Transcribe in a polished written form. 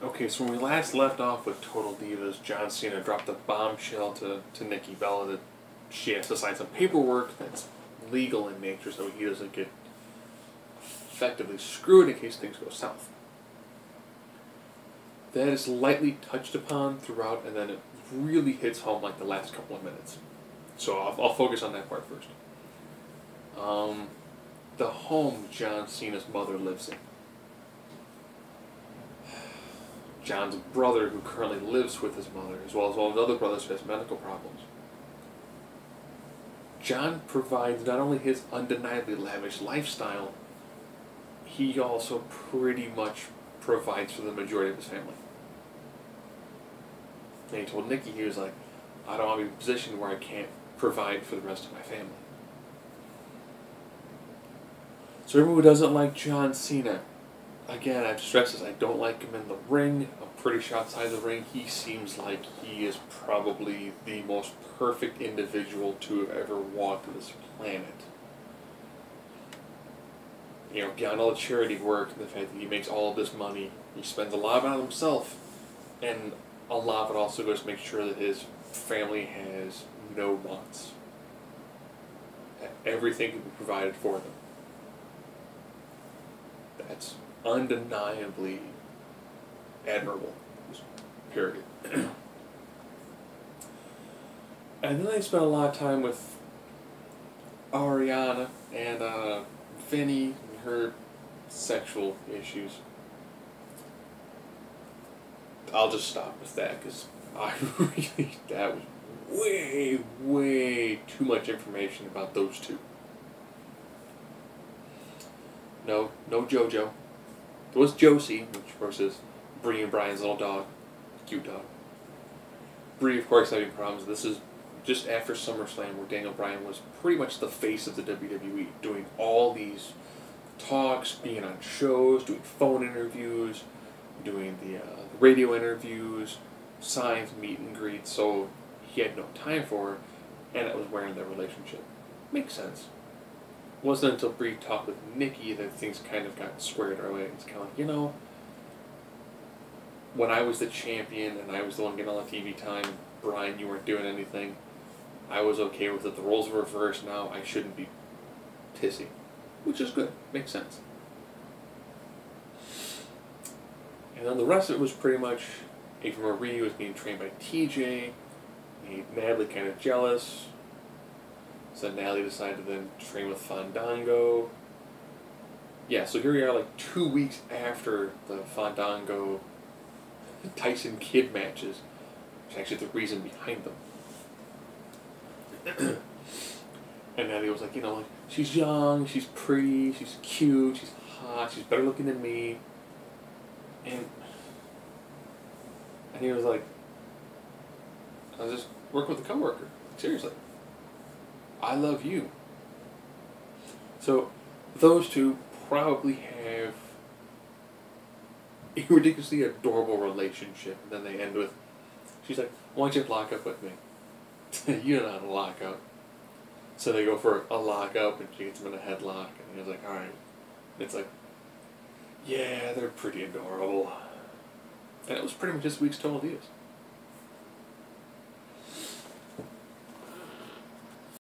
Okay, so when we last left off with Total Divas, John Cena dropped a bombshell to Nikki Bella that she has to sign some paperwork that's legal in nature so he doesn't get effectively screwed in case things go south. That is lightly touched upon throughout, and then it really hits home like the last couple of minutes. So I'll focus on that part first. The home John Cena's mother lives in. John's brother, who currently lives with his mother, as well as all his other brothers who has medical problems. John provides not only his undeniably lavish lifestyle, he also pretty much provides for the majority of his family. And he told Nikki, he was like, I don't want to be in a position where I can't provide for the rest of my family. So everyone who doesn't like John Cena, again, I've stressed this, I don't like him in the ring. I'm pretty sure outside the ring, he seems like he is probably the most perfect individual to have ever walked this planet. You know, beyond all the charity work, and the fact that he makes all of this money, he spends a lot of it on himself, and a lot of it also goes to make sure that his family has no wants. That everything can be provided for them. That's undeniably admirable. Period. And then they spent a lot of time with Ariana and Vinny and her sexual issues. I'll just stop with that because that was way too much information about those two. No JoJo. There was Josie, which of course is Bree and Brian's little dog. Cute dog. Bree, of course, having problems. This is just after SummerSlam, where Daniel Bryan was pretty much the face of the WWE, doing all these talks, being on shows, doing phone interviews, doing the radio interviews, signs, meet and greets, so he had no time for her, and it was wearing their relationship. Makes sense. It wasn't until Bree talked with Nikki that things kind of got squared away. It's kind of like, you know, when I was the champion and I was the one getting all the TV time, Brian, you weren't doing anything. I was okay with it. The roles were reversed now. I shouldn't be pissy. Which is good. Makes sense. And then the rest of it was pretty much Ava Marie was being trained by TJ. Made Natalie kind of jealous. So Natalie decided to then train with Fandango. Yeah, so here we are like 2 weeks after the Fandango Tyson Kidd matches. Which is actually the reason behind them. And Natalie was like, you know, like, she's young, she's pretty, she's cute, she's hot, she's better looking than me. And he was like, I was just working with a coworker. Seriously. I love you. So those two probably have a ridiculously adorable relationship. And then they end with, she's like, why don't you lock up with me? You don't know how to lock up. So they go for a lockup, and she gets him in a headlock, and he was like, alright. It's like, yeah, they're pretty adorable. And it was pretty much this week's Total Divas.